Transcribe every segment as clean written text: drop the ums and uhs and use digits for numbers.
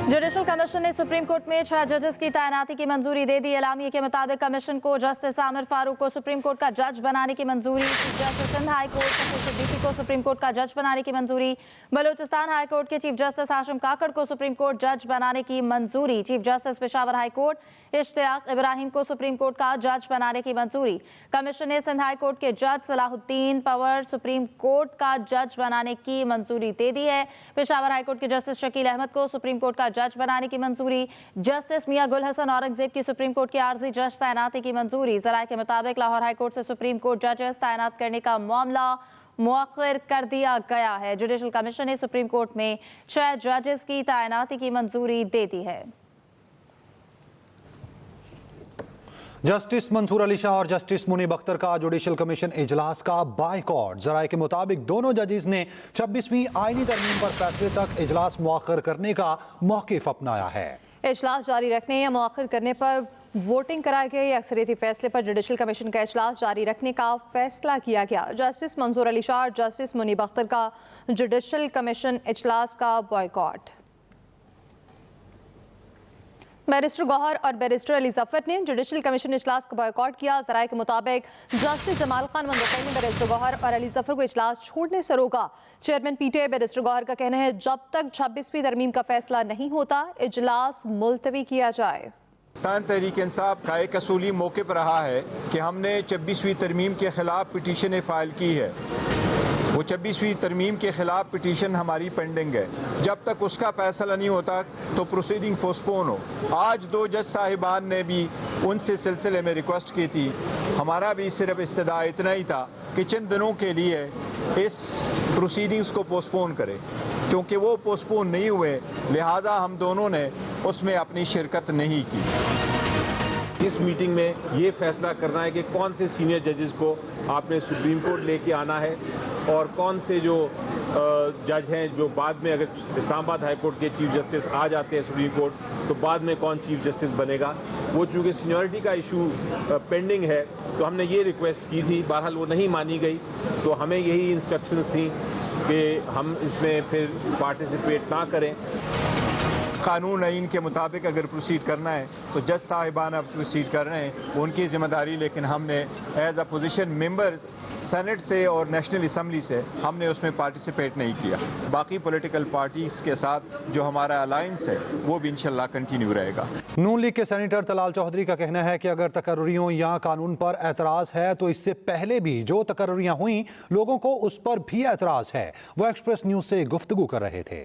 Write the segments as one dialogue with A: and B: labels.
A: Judicial commission ने supreme court में 6 जजेस की तैनाती की मंजूरी दे दी। एलामिये के मुताबिक कमीशन को जस्टिस आमिर फारूक को सुप्रीम कोर्ट का जज बनाने की मंजूरी, chief justice Sindh high court Shafiq Siddiqui को सुप्रीम कोर्ट का जज बनाने की मंजूरी, बलूचिस्तान हाई कोर्ट के चीफ जस्टिस हाशिम काकड़ को सुप्रीम कोर्ट जज बनाने की मंजूरी, chief justice Peshawar high court Ishtiaq Ibrahim को सुप्रीम कोर्ट का जज बनाने की मंजूरी। कमीशन ने सिंध हाई कोर्ट के जज सलाहुद्दीन पंवर सुप्रीम कोर्ट का जज बनाने की मंजूरी दे दी है। पेशावर हाई कोर्ट के जस्टिस शकील अहमद को सुप्रीम कोर्ट का जज बनाने की मंजूरी, जस्टिस मियां गुल हसन औरंगजेब की सुप्रीम कोर्ट के आर्जी जज तैनाती की मंजूरी। जराये के मुताबिक लाहौर हाई कोर्ट से सुप्रीम कोर्ट जजेस तैनात करने का मामला मुअख्खर कर दिया गया है। जुडिशल कमीशन ने सुप्रीम कोर्ट में 6 जजेस की तैनाती की मंजूरी दे दी है।
B: जस्टिस मंसूर अली शाह और जस्टिस मुनीब अख्तर का जुडिशल कमीशन इजलास का बायकॉट। जराये के मुताबिक दोनों जजेस ने 26वीं आईनी तरमीम पर फैसले तक इजलास मुअख्खर करने का मौक़िफ़ अपनाया है।
C: इजलास जारी रखने या मुअख्खर करने पर वोटिंग कराए गए। अक्सरियती फैसले पर जुडिशल कमीशन का इजलास जारी रखने का फैसला किया गया। जस्टिस मंसूर अली शाह और जस्टिस मुनीब अख्तर का जुडिशल कमीशन इजलास का बॉयकॉट। बैरिस्टर गौहर और बैरिस्टर अली जफर ने जुडिशल कमीशन इजलास का बॉयकॉट किया। जराये के मुताबिक जस्टिस जमाल खान मंदोकई ने बैरिस्टर गौहर और अली जफर को इजलास छोड़ने से रोका। चेयरमैन पीटीआई बैरिस्टर गौहर का कहना है जब तक 26वीं तरमीम का फैसला नहीं होता इजलास मुलतवी किया जाए।
D: पाकिस्तान तहरीक इंसाफ का एक असूली मौक़िफ़ रहा है कि हमने 26वीं तरमीम के खिलाफ पिटीशन फाइल की है। वो 26वीं तरमीम के खिलाफ पिटीशन हमारी पेंडिंग है। जब तक उसका फैसला नहीं होता तो प्रोसीडिंग पोस्टपोन हो। आज 2 जज साहिबान ने भी उनसे सिलसिले में रिक्वेस्ट की थी। हमारा भी सिर्फ इस्तदा इतना ही था कि चंद दिनों के लिए इस प्रोसीडिंग्स को पोस्टपोन करें, क्योंकि वो पोस्टपोन नहीं हुए, लिहाजा हम दोनों ने उसमें अपनी शिरकत नहीं की।
E: इस मीटिंग में ये फैसला करना है कि कौन से सीनियर जजेस को आपने सुप्रीम कोर्ट लेके आना है और कौन से जो जज हैं जो बाद में, अगर इस्लामाबाद हाई कोर्ट के चीफ जस्टिस आ जाते हैं सुप्रीम कोर्ट तो बाद में कौन चीफ जस्टिस बनेगा। वो चूँकि सीनियरिटी का इशू पेंडिंग है तो हमने ये रिक्वेस्ट की थी, बहरहाल वो नहीं मानी गई, तो हमें यही इंस्ट्रक्शंस थी कि हम इसमें फिर पार्टिसिपेट ना करें।
D: कानून आइन के मुताबिक अगर प्रोसीड करना है तो जज साहिबान अब प्रोसीड कर रहे हैं, वो उनकी जिम्मेदारी, लेकिन हमने एज अपोजिशन मेंबर सेनेट से और नेशनल असम्बली से हमने उसमें पार्टिसिपेट नहीं किया। बाकी पॉलिटिकल पार्टीज के साथ जो हमारा अलायंस है वो भी इंशाल्लाह कंटिन्यू रहेगा।
B: नून लीग के सेनेटर तलाल चौधरी का कहना है कि अगर तकर्रुरियों या कानून पर एतराज़ है तो इससे पहले भी जो तकर्रुरियां हुई लोगों को उस पर भी एतराज़ है। वो एक्सप्रेस न्यूज़ से गुफ्तगू कर रहे थे।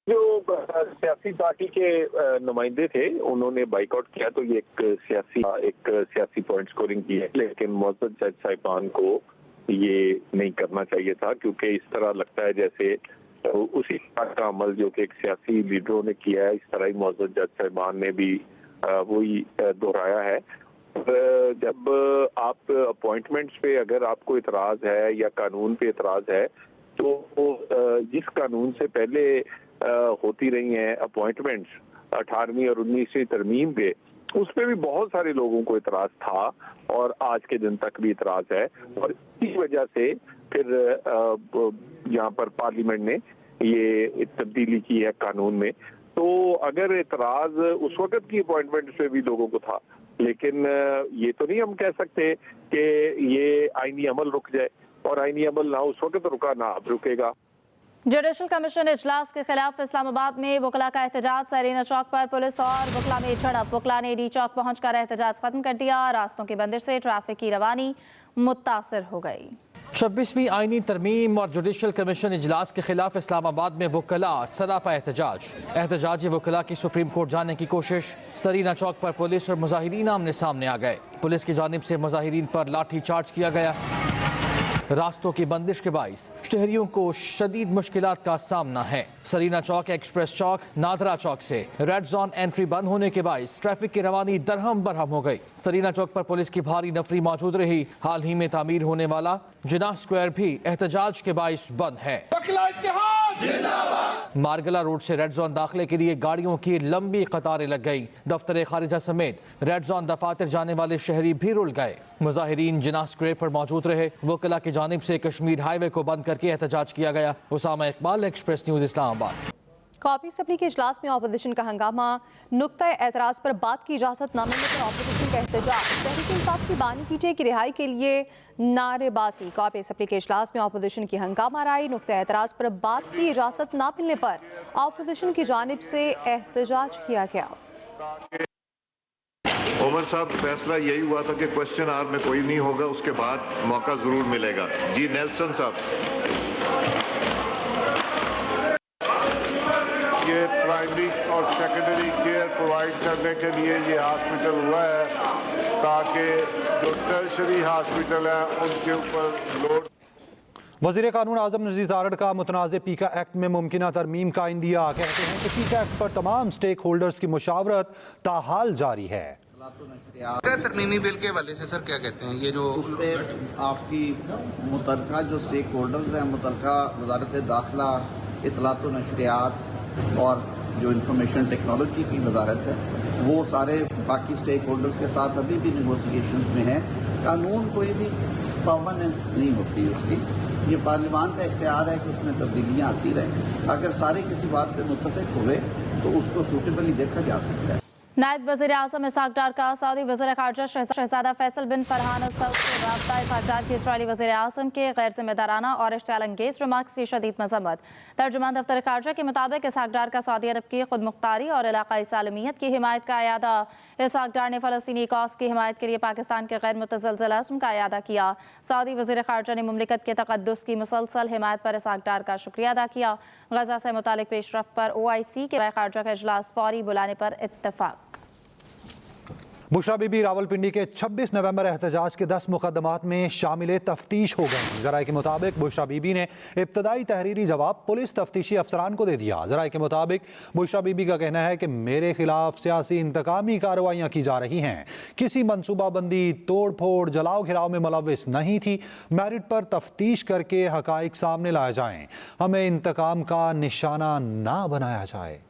F: जो सियासी पार्टी के नुमाइंदे थे उन्होंने बाइकआउट किया तो ये एक सियासी पॉइंट स्कोरिंग की है, लेकिन मौजूद जज साहिबान को ये नहीं करना चाहिए था, क्योंकि इस तरह लगता है जैसे उसी का अमल जो कि एक सियासी लीडरों ने किया है, इस तरह ही मौजूद जज साहिबान ने भी वही दोहराया है। जब आप अपॉइंटमेंट्स पे अगर आपको इतराज़ है या कानून पे इतराज़ है तो जिस कानून से पहले होती रही हैं अपॉइंटमेंट्स 18वीं और 19वीं तरमीम पे, उस पे भी बहुत सारे लोगों को इतराज़ था और आज के दिन तक भी इतराज़ है, और इसी वजह से फिर यहाँ पर पार्लियामेंट ने ये तब्दीली की है कानून में। तो अगर इतराज़ उस वक्त की अपॉइंटमेंट्स पे भी लोगों को था, लेकिन ये तो नहीं हम कह सकते कि ये आईनी अमल रुक जाए, और आईनी अमल ना उस वक्त रुका ना अब रुकेगा।
A: जुडिशल कमीशन इजलास के खिलाफ इस्लामाबाद में वकला का एहतजाज। सरीना चौक पर पुलिस और वकला में झड़प। वकला ने डी चौक पहुंचकर एहतजाज खत्म कर दिया। रास्तों की बंदिश से ट्रैफिक की रवानी मुतासर हो गई।
G: 26वीं आईनी तरमीम और जुडिशल कमीशन इजलास के खिलाफ इस्लामाबाद में वकला सरापा एहतजाजी वकला की सुप्रीम कोर्ट जाने की कोशिश। सरीना चौक पर पुलिस और मुजाहिरीन आमने सामने आ गए। पुलिस की जानिब से मुजाहिरीन पर लाठी चार्ज किया गया। रास्तों की बंदिश के बाइस शहरियों को शदीद मुश्किलात का सामना है। सरीना चौक, एक्सप्रेस चौक, नादरा चौक से रेड जोन एंट्री बंद होने के बाइस ट्रैफिक की रवानी दरहम बरहम हो गई। सरीना चौक पर पुलिस की भारी नफरी मौजूद रही। हाल ही में तामीर होने वाला जिनाह स्क्वायर भी एहतजाज के बाइस बंद है। मारगला रोड से रेड जोन दाखिले के लिए गाड़ियों की लंबी कतारें लग गई। दफ्तर खारिजा समेत रेड जोन दफातर जाने वाले शहरी भी रुल गए। मुजाहिरीन जिनाह स्क्वायर पर मौजूद रहे। वकला की जानिब से कश्मीर हाईवे को बंद करके एहतजाज किया गया। Usama Iqbal, express news, Islamabad.
C: कौमी असम्बली के इजलास में अपोजिशन का हंगामा, नुक्ता एतराज़ पर बात की इजाज़त न मिलने पर अपोजिशन का एहतजाज, तहरीक इंसाफ की बानी पीटीआई की रिहाई के लिए नारेबाजी। कौमी असम्बली के इजलास में अपोजिशन की हंगामा राय, नुक्ता एतराज़ पर बात की इजाज़त न मिलने पर अपोजिशन की जानिब से एहतजाज किया गया।
H: उमर साहब, फैसला यही हुआ था कि क्वेश्चन आवर में कोई नहीं होगा, उसके बाद मौका जरूर मिलेगा। जी नेल्सन साहब।
I: ये प्राइमरी और सेकेंडरी केयर प्रोवाइड करने के लिए ये हॉस्पिटल हुआ है ताकि जो टर्शरी हॉस्पिटल है उनके ऊपर लोड।
B: वज़ीर कानून आज़म नज़ीर तारड़ का मुतनाज़ पीका एक्ट में मुमकिना तरमीम का इंदिया। कहते हैं कि पीका एक्ट पर तमाम स्टेक होल्डर्स की मुशावरत ताहाल जारी है।
J: तरमीमी बिल के हवाले से सर क्या कहते हैं? ये जो
K: उस पर आपकी मुतलका जो स्टेक होल्डर्स हैं, मुतलका वज़ारत दाखिला, इत्तलात व नशरियात और जो इंफॉर्मेशन टेक्नोलॉजी की वजारत है, वो सारे बाकी स्टेक होल्डर्स के साथ अभी भी निगोसिएशंस में है। कानून कोई भी परमानेंस नहीं होती उसकी, ये पार्लियामान का इख्तियार है कि उसमें तब्दीलियाँ आती रहें। अगर सारे किसी बात पर मुत्तफिक हुए तो उसको सूटेबली देखा जा सकता है।
A: नायब वज़ीर आज़म इसहाक डार का सऊदी वज़ीर ख़ारजा शहज़ादा फैसल बिन फरहान अल सऊद से राब्ता। इसहाक डार की इसराइली वज़ीर आज़म के गैर जिम्मेदाराना और इश्तियाल अंगेज़ रिमार्क्स की शदीद मज़म्मत। तर्जुमान दफ्तर ख़ारजा के मुताबिक इसहाक डार का सऊदी अरब की खुद मुख्तारी और इलाक़ाई सालमियत की हिमायत का अयादा। इसहाक डार ने फ़लस्तीनी कॉस की हिमायत के लिए पाकिस्तान के गैर मुतज़लज़ल अज़्म का अयादा किया। सऊदी वज़ीर ख़ारजा ने मुमलिकत के तक़द्दुस की मुसलसल हिमायत पर इसहाक डार का शुक्रिया अदा किया। गज़ा से मुतालिक पेशरफ़ पर OIC के ख़ारजा का इजलास फौरी बुलाने पर इत्तफ़ाक़।
B: बुशरा बीबी रावलपिंडी के 26 नवंबर एहतजाज के 10 मुकदमात में शामिल तफ्तीश हो गए। ज़राए के मुताबिक बुशरा बीबी ने इब्तदाई तहरीरी जवाब पुलिस तफ्तीशी अफसरान को दे दिया। ज़राए के मुताबिक बुशरा बीबी का कहना है कि मेरे खिलाफ सियासी इंतकामी कार्रवाइयाँ की जा रही हैं, किसी मनसूबाबंदी, तोड़ फोड़, जलाओ घिराव में मुलव्विस नहीं थी। मेरिट पर तफ्तीश करके हकाइक सामने लाए जाएँ, हमें इंतकाम का निशाना ना बनाया जाए।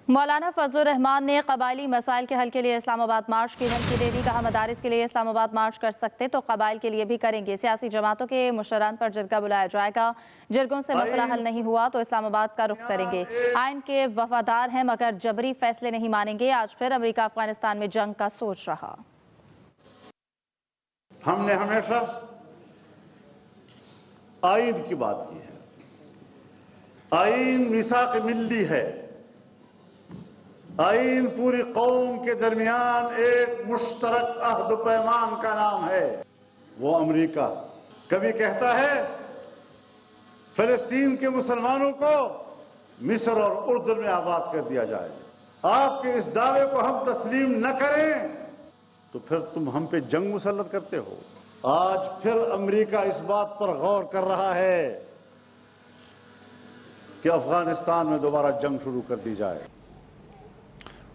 A: मौलाना फजलुर रहमान ने कबायली मसाइल के हल के लिए इस्लामाबाद मार्च की धमकी दे दी। कहा, मदारिस के लिए इस्लामाबाद मार्च कर सकते तो कबाइल के लिए भी करेंगे। सियासी जमातों के मुशरान पर जिरगा बुलाया जाएगा। जिरगों से मसला हल नहीं हुआ तो इस्लामाबाद का रुख करेंगे। आइन के वफादार हैं मगर जबरी फैसले नहीं मानेंगे। आज फिर अमेरिका अफगानिस्तान में जंग का सोच रहा।
I: हमने हमेशा आइन की बात की है। आइन मिसाक मिल्ली है। आइन पूरी कौम के दरमियान एक मुश्तरक अहद पैमान का नाम है। वो अमेरिका कभी कहता है फिलिस्तीन के मुसलमानों को मिस्र और उर्दू में आबाद कर दिया जाए। आपके इस दावे को हम तस्लीम न करें तो फिर तुम हम पे जंग मुसल्लत करते हो। आज फिर अमेरिका इस बात पर गौर कर रहा है कि अफगानिस्तान में दोबारा जंग शुरू कर दी जाए।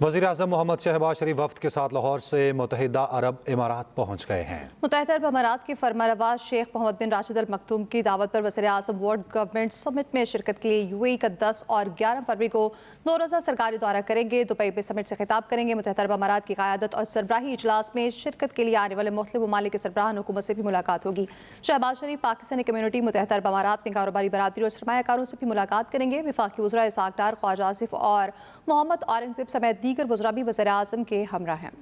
B: वज़ीर आज़म मोहम्मद शहबाज शरीफ वफ्द के साथ लाहौर से मुत्तहिदा अरब इमारात पहुँच गए हैं।
C: मुत्तहिदा अरब इमारात के फरमानरवा शेख मोहम्मद बिन राशिद अल मखतूम की दावत पर वज़ीर आज़म वर्ल्ड गवर्नमेंट समिट में शिरकत के लिए UAE का 10 और 11 फरवरी को 2 रोज़ा सरकारी दौरा करेंगे। दुबई में समिट से खिताब करेंगे। मुत्तहिदा अरब इमारात की क़यादत और सरबराही इजलास में शिरकत के लिए आने वाले मुख्तलिफ ममालिक के सरबराहान हुकूमत से भी मुलाकात होगी। शहबाज शरीफ पाकिस्तानी कम्यूनिटी मुत्तहिदा अरब इमारात में कारोबारी बरादरी और सरमायाकारों से भी मुलाकात करेंगे। वफाकी वज़रा इसहाक डार, ख्वाजा आसिफ और मोहम्मद औरंगज़ेब समेत दीगर वज़रा भी वज़ीर आज़म के हमरा हैं।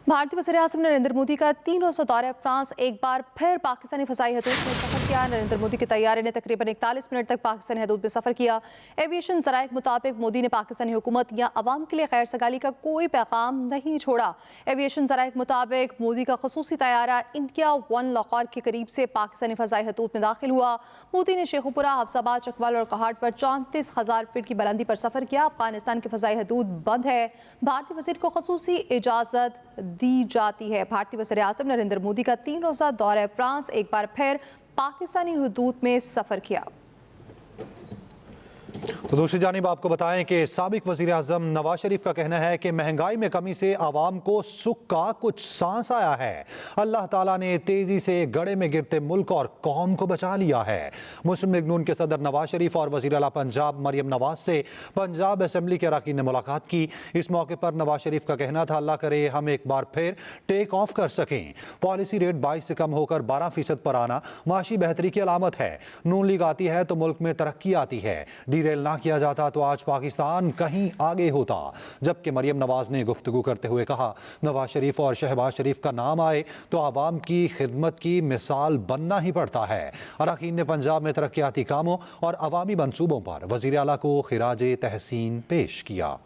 C: भारतीय वज़ीर आज़म नरेंद्र मोदी का 3 रोज़ा दौरा फ्रांस एक बार फिर पाकिस्तानी फ़ज़ाई हदूद में सफ़र किया। नरेंद्र मोदी के तैयारे ने तकरीबन 41 मिनट तक पाकिस्तानी हदूद में सफ़र किया। एविएशन ज़राए के मुताबिक मोदी ने पाकिस्तानी हुकूमत या अवाम के लिए खैर सगाली का कोई पैगाम नहीं छोड़ा। एविएशन ज़राए के मुताबिक मोदी का ख़ुसूसी तैयारा इंडिया 1 लाहौर के करीब से पाकिस्तानी फ़ज़ाई हदूद में दाखिल हुआ। मोदी ने शेखुपुरा, हफ्साबाद, चकवाल और कहाट पर 34,000 फीट की बुलंदी पर सफ़र किया। अफगानिस्तान की फ़ज़ाई हदूद बंद है। भारतीय वज़ीर को ख़ुसूसी इजाज़त दी जाती है। भारतीय वज़ीर आज़म नरेंद्र मोदी का 3 रोज़ा दौरा फ्रांस एक बार फिर पाकिस्तानी हुदूद में सफ़र किया।
B: तो दूसरी जानिब आपको बताएं कि साबिक वज़ीर आज़म नवाज शरीफ का कहना है कि महंगाई में कमी से आवाम को सुख का कुछ सांस आया है। अल्लाह ताला ने तेजी से गड़े में गिरते मुल्क और कौम को बचा लिया है। मुस्लिम लीग नून के सदर नवाज शरीफ और वज़ीर आला पंजाब मरियम नवाज से पंजाब असेंबली के अरकान ने मुलाकात की। इस मौके पर नवाज शरीफ का कहना था, अल्लाह करे हम एक बार फिर टेक ऑफ कर सकें। पॉलिसी रेट 22 से कम होकर 12% पर आना माशी बेहतरी की अलामत है। नून लीग आती है तो मुल्क में तरक्की आती है। डीरेल ना किया जाता तो आज पाकिस्तान कहीं आगे होता। जबकि मरियम नवाज ने गुफ्तगू करते हुए कहा, नवाज शरीफ और शहबाज शरीफ का नाम आए तो आवाम की खिदमत की मिसाल बनना ही पड़ता है। अरकान ने पंजाब में तरक्याती कामों और अवामी मंसूबों पर वज़ीर आला को खिराज तहसीन पेश किया।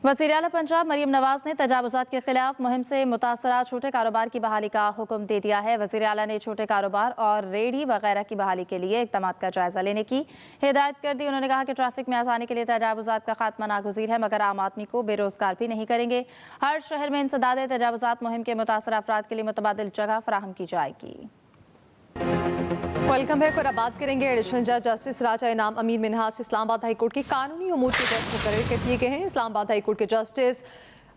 A: वज़ीर आला पंजाब मरियम नवाज ने तजावुज़ात के खिलाफ मुहिम से मुतासरा छोटे कारोबार की बहाली का हुक्म दे दिया है। वज़ीर आला ने छोटे कारोबार और रेहड़ी वगैरह की बहाली के लिए इक़दाम का जायजा लेने की हिदायत कर दी। उन्होंने कहा कि ट्रैफिक में आसानी के लिए तजावुज़ात का खात्मा नागुज़ीर है, मगर आम आदमी को बेरोज़गार भी नहीं करेंगे। हर शहर में इंसदाद तजावुज़ात मुहिम के मुतासरा अफराद के लिए मुतबादिल जगह फराहम की जाएगी।
C: Welcome back. और अब बात करेंगे एडिशनल जज जस्टिस राजा इनाम अमीन मिन्हास इस्लामाबाद हाई कोर्ट के कानूनी उमूर के जज मुकर्रर कर दिए गए हैं। इस्लामाबाद हाई कोर्ट के जस्टिस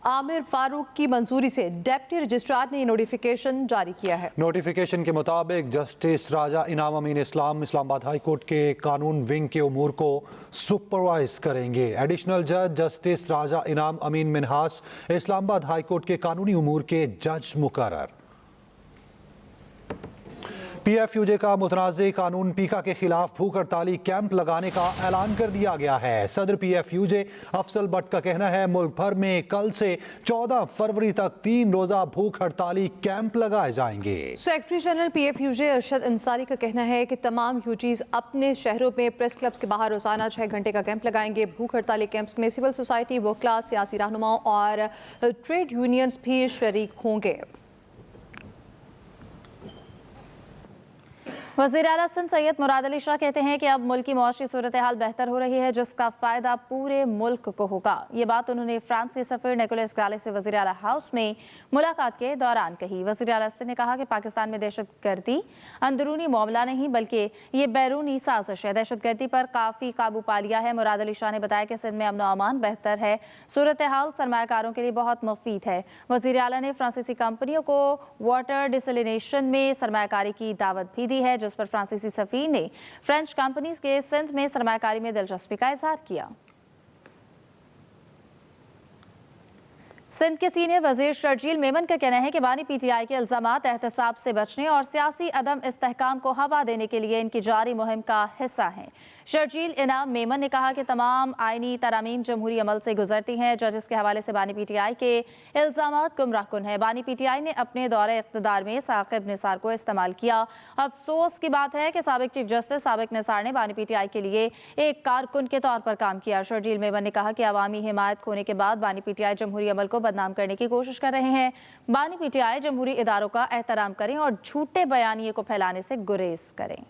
C: आमिर फारूक की मंजूरी से डेप्टी रजिस्ट्रार ने नोटिफिकेशन जारी किया है।
B: नोटिफिकेशन के मुताबिक जस्टिस राजा इनाम अमीन इस्लामाबाद हाई कोर्ट के कानून विंग के उमूर को सुपरवाइज करेंगे। एडिशनल जज जस्टिस राजा इनाम अमीन मिन्हास इस्लामाबाद हाई कोर्ट के कानूनी उमूर के जज मुकर्रर। PFUJ का मुतनाज़े कानून पीका के खिलाफ भूख हड़ताली कैंप लगाने का ऐलान कर दिया गया है। सदर PFUJ अफसल भट्ट का कहना है, मुल्क भर में कल से 14 फरवरी तक 3 रोजा भूख हड़ताली कैंप लगाए जाएंगे।
C: Secretary general PFUJ Arshad Ansari का कहना है कि तमाम यूजीज अपने शहरों में प्रेस क्लब्स के बाहर रोजाना 6 घंटे का कैंप लगाएंगे। भूख हड़ताली कैंप्स में सिविल सोसाइटी, वकला, सियासी रहनुमाओं और ट्रेड यूनियंस भी शरीक होंगे।
A: वज़ीर आला सिंध सैयद मुराद अली शाह कहते हैं कि अब मुल्क की मुआशी सूरत हाल बेहतर हो रही है, जिसका फ़ायदा पूरे मुल्क को होगा। ये बात उन्होंने फ्रांस के सफ़ीर निकोलस ग्राले से वज़ीर आला हाउस में मुलाकात के दौरान कही। वज़ीर आला सिंध ने कहा कि पाकिस्तान में दहशतगर्दी अंदरूनी मामला नहीं बल्कि ये बैरूनी साजिश है। दहशतगर्दी पर काफ़ी काबू पा लिया है। मुराद अली शाह ने बताया कि सिंध में अमन व अमान बेहतर है। सूरत हाल सरमायाकारों के लिए बहुत मुफीद है। वज़ीर आला ने फ्रांसीसी कंपनियों को वाटर डिसलिनेशन में सरमायाकारी की दावत भी दी है, जिस पर फ्रांसीसी सफीर ने फ्रेंच कंपनीज के सिंध में सरमायाकारी में दिलचस्पी का इजहार किया। सिंध के सीनियर वजीर शर्जील मेमन का कहना है कि बानी PTI के इल्जामात एहतसाब से बचने और सियासी अदम इस्तेहकाम को हवा देने के लिए इनकी जारी मुहिम का हिस्सा हैं। शर्जील इनाम मेमन ने कहा कि तमाम आईनी तरामीम जमहूरी अमल से गुजरती हैं। जजेस के हवाले से बानी PTI के इल्जामात गुमराहकुन है। बानी PTI ने अपने दौरे इक़्तिदार में साकिब निसार को इस्तेमाल किया। अफसोस की बात है कि साबिक चीफ जस्टिस साबिक निसार ने बानी PTI के लिए एक कारकुन के तौर पर काम किया। शर्जील मेमन ने कहा कि अवामी हिमायत खोने के बाद बानी PTI जमहूरी अमल को बदनाम करने की कोशिश कर रहे हैं। बानी PTI जमहूरी इदारों का एहतराम करें और झूठे बयानिए को फैलाने से गुरेज करें।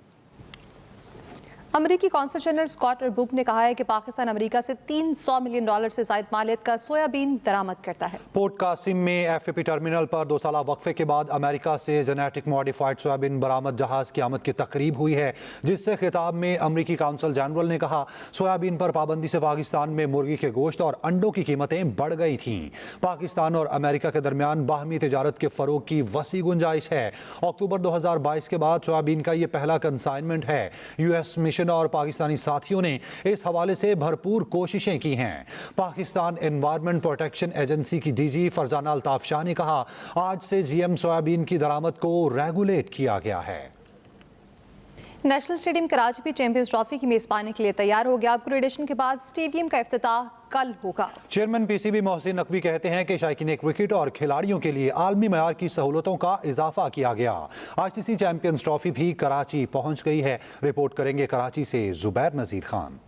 C: अमेरिकी कौंसल जनरल स्कॉट अर्बुक ने कहा है कि पाकिस्तान अमेरिका से $300 मिलियन से ज़ायद मालियत का सोयाबीन दरामद करता है।
B: पोर्ट कासिम में FAP टर्मिनल पर 2 साला वक्फे के बाद अमेरिका से जेनेटिक मॉडिफाइड सोयाबीन बरामद जहाज की आमद की तकरीब हुई है, जिससे खिताब में अमेरिकी कौंसल जनरल ने कहा, सोयाबीन पर पाबंदी से पाकिस्तान में मुर्गी के गोश्त और अंडों की कीमतें बढ़ गई थीं। पाकिस्तान और अमेरिका के दरमियान बाहमी तिजारत के फरोग की वसी गुंजाइश है। अक्टूबर 2022 के बाद सोयाबीन का ये पहला कंसाइनमेंट है। US मिशन और पाकिस्तानी साथियों ने इस हवाले से भरपूर कोशिशें की हैं। पाकिस्तान एनवायरमेंट प्रोटेक्शन एजेंसी की DG फरजाना अल्ताफ शाह ने कहा, आज से GM सोयाबीन की दरामद को रेगुलेट किया गया है।
C: नेशनल स्टेडियम कराची भी चैंपियंस ट्रॉफी की मेजबानी के लिए तैयार हो गया। अपग्रेडेशन के बाद स्टेडियम का इफ्तिताह कल होगा।
B: चेयरमैन PCB मोहसिन नकवी कहते हैं कि शायकीन क्रिकेट और खिलाड़ियों के लिए आलमी मयार की सहूलतों का इजाफा किया गया। ICC चैंपियंस ट्रॉफी भी कराची पहुंच गई है। रिपोर्ट करेंगे कराची से जुबैर नजीर खान।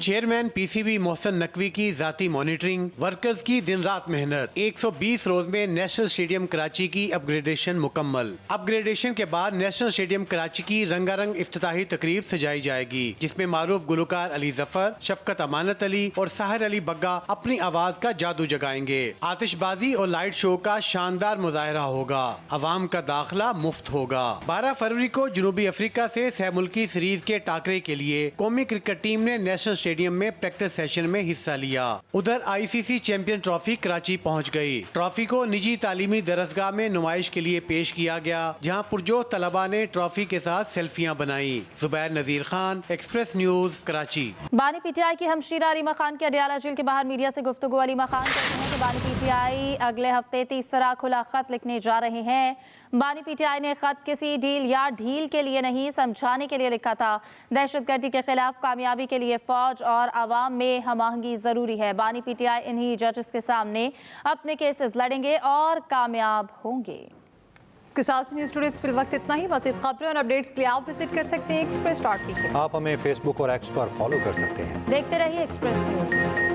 L: चेयरमैन पीसीबी मोहसन नकवी की ज़ाती मॉनिटरिंग, वर्कर्स की दिन रात मेहनत। 120 रोज में नेशनल स्टेडियम कराची की अपग्रेडेशन मुकम्मल। अपग्रेडेशन के बाद नेशनल स्टेडियम कराची की रंगारंग इफ्तिताही तकरीब सजाई जाएगी, जिसमें मारूफ गुलकार अली जफर, शफकत अमानत अली और साहिर अली बग्गा अपनी आवाज का जादू जगाएंगे। आतिशबाजी और लाइट शो का शानदार मुजाहरा होगा। अवाम का दाखिला मुफ्त होगा। 12 फरवरी को जनूबी अफ्रीका से सह मुल्की सीरीज के टाकरे के लिए कौमी क्रिकेट टीम ने नेशनल स्टेडियम में प्रैक्टिस सेशन में हिस्सा लिया। उधर आईसीसी चैंपियन ट्रॉफी कराची पहुंच गई। ट्रॉफी को निजी तालीमी दरसगाह में नुमाइश के लिए पेश किया गया, जहां पुरजोश तलबा ने ट्रॉफी के साथ सेल्फियां बनाई। जुबैर नजीर खान, एक्सप्रेस न्यूज, कराची।
A: बानी पीटीआई की हमशीरा अलीमा खान के अडियाला जेल के बाहर मीडिया से गुफ्तगू। अलीमा खान कहते हैं कि बानी पीटीआई अगले हफ्ते तीसरा खुला खत लिखने जा रहे हैं। बानी पीटीआई ने खत किसी डील या ढील के लिए नहीं, समझाने के लिए लिखा था। दहशतगर्दी के खिलाफ कामयाबी के लिए फौज और आवाम में हमआहंगी जरूरी है। बानी पीटीआई इन्हीं जजेस के सामने अपने केसेस लड़ेंगे और कामयाब होंगे।
C: के साथ न्यूज़ टुडे फिल वक्त इतना ही। मज़ीद खबरें और अपडेट्स के लिए आप विजिट कर सकते हैं express.pk।
B: आप हमें फेसबुक और एक्स पर फॉलो कर सकते हैं।
A: देखते रहिए एक्सप्रेस न्यूज।